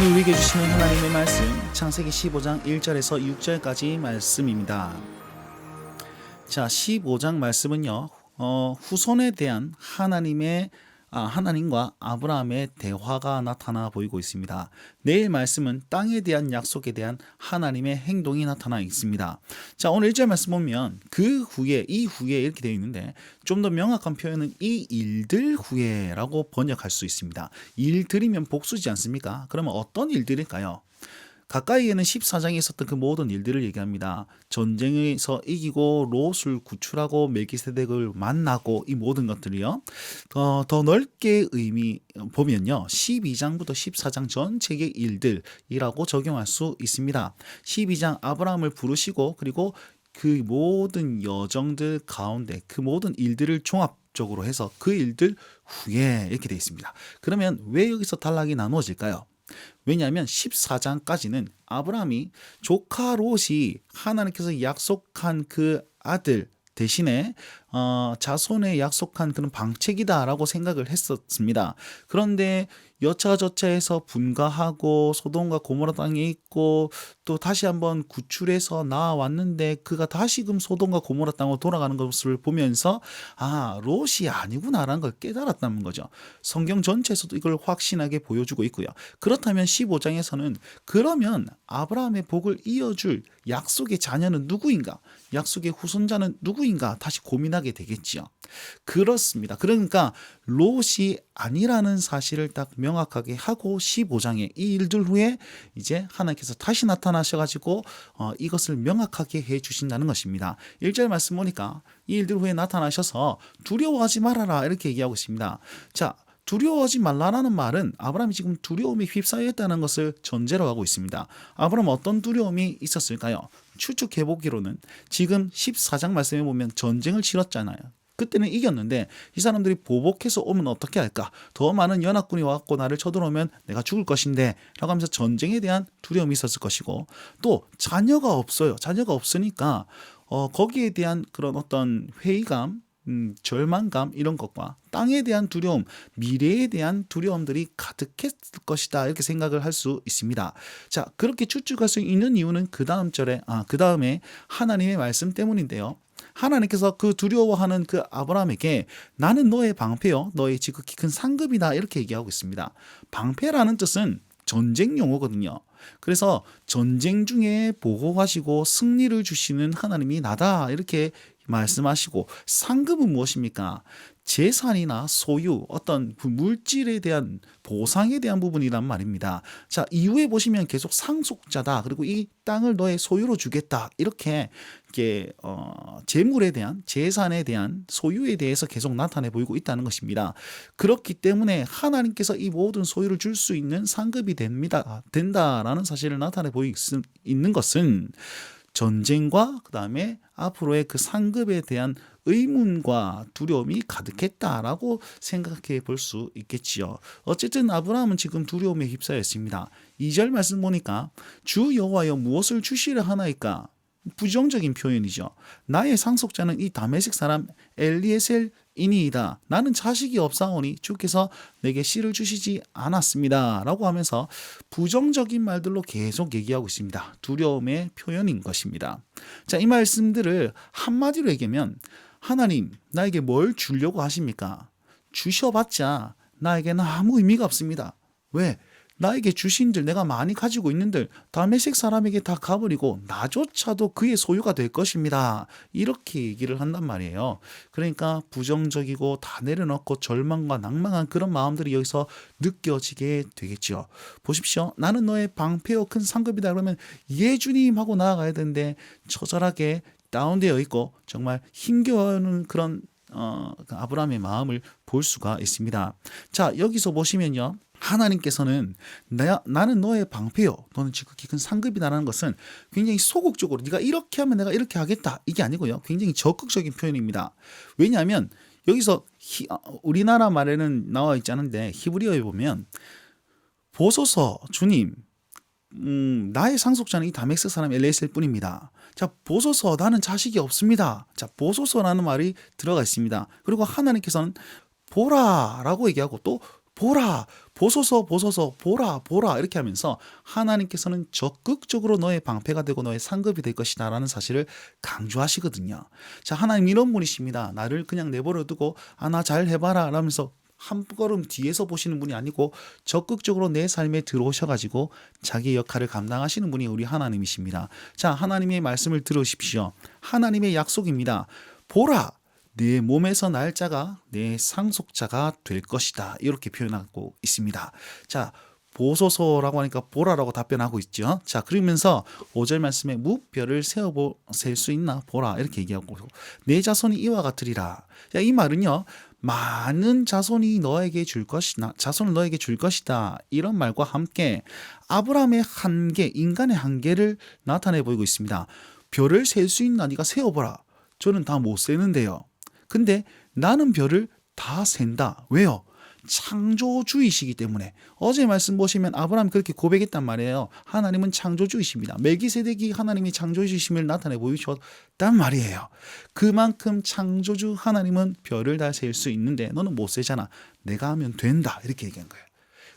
오늘 우리에게 주시는 하나님의 말씀 창세기 15장 1절에서 6절까지 말씀입니다. 자, 15장 말씀은요, 후손에 대한 하나님과 아브라함의 대화가 나타나 보이고 있습니다. 내일 말씀은 땅에 대한 약속에 대한 하나님의 행동이 나타나 있습니다. 자, 오늘 1절 말씀 보면 이후에 이렇게 되어 있는데 좀 더 명확한 표현은 이 일들 후에라고 번역할 수 있습니다. 일들이면 복수지 않습니까? 그러면 어떤 일들일까요? 가까이에는 14장에 있었던 그 모든 일들을 얘기합니다. 전쟁에서 이기고 롯을 구출하고 멜기세덱을 만나고 이 모든 것들이요. 더 넓게 의미 보면요. 12장부터 14장 전체의 일들이라고 적용할 수 있습니다. 12장 아브라함을 부르시고 그리고 그 모든 여정들 가운데 그 모든 일들을 종합적으로 해서 그 일들 후에 이렇게 되어 있습니다. 그러면 왜 여기서 단락이 나누어질까요? 왜냐하면 14장까지는 아브라함이 조카 롯이 하나님께서 약속한 그 아들 대신에 자손에 약속한 그런 방책이다라고 생각을 했었습니다. 그런데 여차저차해서 분가하고 소돔과 고모라 땅에 있고 또 다시 한번 구출해서 나왔는데 그가 다시금 소돔과 고모라 땅으로 돌아가는 것을 보면서 롯이 아니구나라는 걸 깨달았다는 거죠. 성경 전체에서도 이걸 확신하게 보여주고 있고요. 그렇다면 15장에서는 그러면 아브라함의 복을 이어줄 약속의 자녀는 누구인가? 약속의 후손자는 누구인가? 다시 고민하게 되겠지요. 그렇습니다. 그러니까 롯이 아니라는 사실을 딱 명확하게 하고 15장에 이 일들 후에 이제 하나님께서 다시 나타나셔가지고 이것을 명확하게 해 주신다는 것입니다. 1절 말씀 보니까 이 일들 후에 나타나셔서 두려워하지 말아라 이렇게 얘기하고 있습니다. 자, 두려워하지 말라라는 말은 아브라함이 지금 두려움에 휩싸여 있다는 것을 전제로 하고 있습니다. 아브라함 어떤 두려움이 있었을까요? 추측해 보기로는 지금 14장 말씀에 보면 전쟁을 치렀잖아요. 그때는 이겼는데 이 사람들이 보복해서 오면 어떻게 할까? 더 많은 연합군이 와갖고 나를 쳐들어오면 내가 죽을 것인데 라고 하면서 전쟁에 대한 두려움이 있었을 것이고 또 자녀가 없어요. 자녀가 없으니까 거기에 대한 그런 어떤 회의감 절망감 이런 것과 땅에 대한 두려움, 미래에 대한 두려움들이 가득했을 것이다 이렇게 생각을 할 수 있습니다. 자, 그렇게 추측할 수 있는 이유는 그 다음에 하나님의 말씀 때문인데요. 하나님께서 그 두려워하는 그 아브라함에게 나는 너의 방패요, 너의 지극히 큰 상급이다 이렇게 얘기하고 있습니다. 방패라는 뜻은 전쟁 용어거든요. 그래서 전쟁 중에 보호하시고 승리를 주시는 하나님이 나다 이렇게 말씀하시고 상급은 무엇입니까? 재산이나 소유, 어떤 물질에 대한 보상에 대한 부분이란 말입니다. 자, 이후에 보시면 계속 상속자다. 그리고 이 땅을 너의 소유로 주겠다. 이렇게 재물에 대한, 재산에 대한 소유에 대해서 계속 나타내 보이고 있다는 것입니다. 그렇기 때문에 하나님께서 이 모든 소유를 줄 수 있는 상급이 된다라는 사실을 나타내 보이고 있는 것은 전쟁과 그 다음에 앞으로의 그 상급에 대한 의문과 두려움이 가득했다라고 생각해 볼 수 있겠지요. 어쨌든 아브라함은 지금 두려움에 휩싸여 있습니다. 2절 말씀 보니까 주 여호와여 무엇을 주시려 하나이까? 부정적인 표현이죠. 나의 상속자는 이 다메섹 사람 엘리에셀이니이다. 나는 자식이 없사오니 주께서 내게 씨를 주시지 않았습니다. 라고 하면서 부정적인 말들로 계속 얘기하고 있습니다. 두려움의 표현인 것입니다. 자, 이 말씀들을 한마디로 얘기하면 하나님 나에게 뭘 주려고 하십니까? 주셔봤자 나에게는 아무 의미가 없습니다. 왜? 나에게 주신들 내가 많이 가지고 있는들 다메섹 사람에게 다 가버리고 나조차도 그의 소유가 될 것입니다. 이렇게 얘기를 한단 말이에요. 그러니까 부정적이고 다 내려놓고 절망과 낭망한 그런 마음들이 여기서 느껴지게 되겠죠. 보십시오. 나는 너의 방패요 큰 상급이다 그러면 예주님하고 나아가야 되는데 처절하게 다운되어 있고 정말 힘겨워하는 그런 아브라함의 마음을 볼 수가 있습니다. 자, 여기서 보시면요. 하나님께서는 나는 너의 방패요 너는 지극히 큰 상급이다라는 것은 굉장히 소극적으로 네가 이렇게 하면 내가 이렇게 하겠다 이게 아니고요. 굉장히 적극적인 표현입니다. 왜냐하면 여기서 우리나라 말에는 나와 있지 않은데 히브리어에 보면 보소서 주님 나의 상속자는 이 다메섹 사람 엘리에셀 뿐입니다. 자, 보소서 나는 자식이 없습니다. 자, 보소서라는 말이 들어가 있습니다. 그리고 하나님께서는 보라라고 얘기하고 또 보라, 보소서, 보소서, 보라, 보라 이렇게 하면서 하나님께서는 적극적으로 너의 방패가 되고 너의 상급이 될 것이다 라는 사실을 강조하시거든요. 자, 하나님 이런 분이십니다. 나를 그냥 내버려 두고 나 잘 해봐라 라면서 한 걸음 뒤에서 보시는 분이 아니고 적극적으로 내 삶에 들어오셔가지고 자기 역할을 감당하시는 분이 우리 하나님이십니다. 자, 하나님의 말씀을 들으십시오. 하나님의 약속입니다. 보라, 내 몸에서 날 자가 내 상속자가 될 것이다. 이렇게 표현하고 있습니다. 자, 보소서라고 하니까 보라라고 답변하고 있죠. 자, 그러면서 5절 말씀에 무별을 셀 수 있나 보라 이렇게 얘기하고 내 자손이 이와 같으리라. 자, 이 말은요. 많은 자손이 너에게 줄 것이다. 자손을 너에게 줄 것이다. 이런 말과 함께 아브라함의 한계, 인간의 한계를 나타내 보이고 있습니다. 별을 셀 수 있나 네가 세어보라. 저는 다 못 세는데요. 근데 나는 별을 다 센다. 왜요? 창조주이시기 때문에. 어제 말씀 보시면 아브라함이 그렇게 고백했단 말이에요. 하나님은 창조주이십니다. 멜기세덱이 하나님이 창조주이심을 나타내 보이셨단 말이에요. 그만큼 창조주 하나님은 별을 다 셀 수 있는데 너는 못 세잖아. 내가 하면 된다. 이렇게 얘기한 거예요.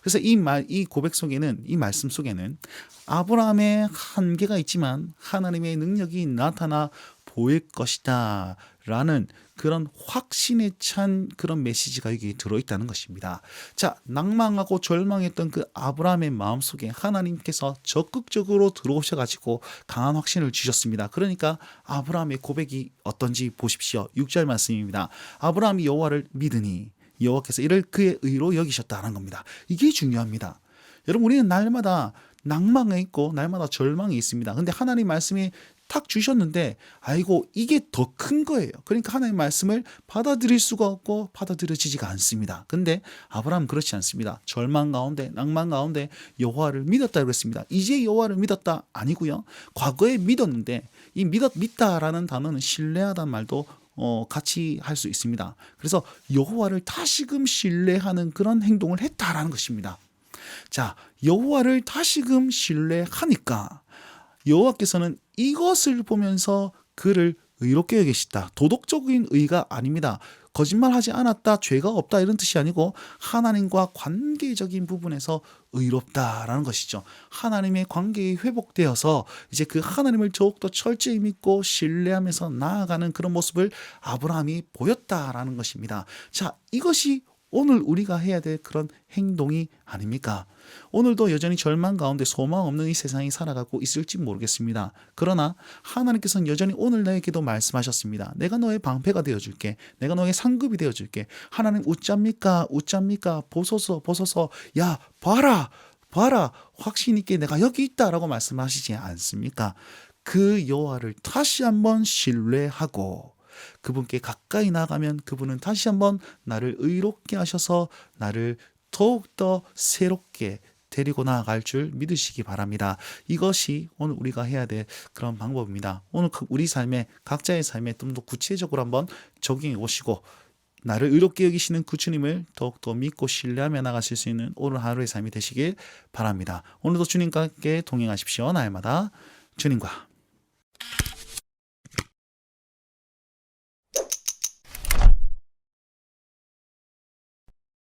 그래서 이 고백 속에는, 이 말씀 속에는 아브라함의 한계가 있지만 하나님의 능력이 나타나 보일 것이다 라는 그런 확신에 찬 그런 메시지가 여기 들어있다는 것입니다. 자, 낭망하고 절망했던 그 아브라함의 마음속에 하나님께서 적극적으로 들어오셔가지고 강한 확신을 주셨습니다. 그러니까 아브라함의 고백이 어떤지 보십시오. 6절 말씀입니다. 아브라함이 여호와를 믿으니 여호와께서 이를 그의 의로 여기셨다는 겁니다. 이게 중요합니다. 여러분, 우리는 날마다 낭망에 있고 날마다 절망이 있습니다. 근데 하나님 말씀이 탁 주셨는데 아이고 이게 더 큰 거예요. 그러니까 하나님 말씀을 받아들일 수가 없고 받아들여지지가 않습니다. 근데 아브라함은 그렇지 않습니다. 절망 가운데 낭만 가운데 여호와를 믿었다 그랬습니다. 이제 여호와를 믿었다 아니고요. 과거에 믿었는데 이 믿다라는 단어는 신뢰하다는 말도 같이 할 수 있습니다. 그래서 여호와를 다시금 신뢰하는 그런 행동을 했다라는 것입니다. 자, 여호와를 다시금 신뢰하니까 여호와께서는 이것을 보면서 그를 의롭게 여기시다. 도덕적인 의가 아닙니다. 거짓말하지 않았다, 죄가 없다 이런 뜻이 아니고 하나님과 관계적인 부분에서 의롭다라는 것이죠. 하나님의 관계에 회복되어서 이제 그 하나님을 더욱더 철저히 믿고 신뢰하면서 나아가는 그런 모습을 아브라함이 보였다라는 것입니다. 자, 이것이 오늘 우리가 해야 될 그런 행동이 아닙니까? 오늘도 여전히 절망 가운데 소망 없는 이 세상이 살아가고 있을지 모르겠습니다. 그러나 하나님께서는 여전히 오늘 나에게도 말씀하셨습니다. 내가 너의 방패가 되어줄게. 내가 너의 상급이 되어줄게. 하나님 웃잡니까? 웃잡니까? 보소서, 보소서. 야, 봐라, 봐라. 확신 있게 내가 여기 있다라고 말씀하시지 않습니까? 그 여호와를 다시 한번 신뢰하고 그분께 가까이 나가면 그분은 다시 한번 나를 의롭게 하셔서 나를 더욱더 새롭게 데리고 나아갈 줄 믿으시기 바랍니다. 이것이 오늘 우리가 해야 될 그런 방법입니다. 오늘 우리 삶에 각자의 삶에 좀 더 구체적으로 한번 적용해 보시고 나를 의롭게 여기시는 그 주님을 더욱더 믿고 신뢰하며 나가실 수 있는 오늘 하루의 삶이 되시길 바랍니다. 오늘도 주님과 함께 동행하십시오. 날마다 주님과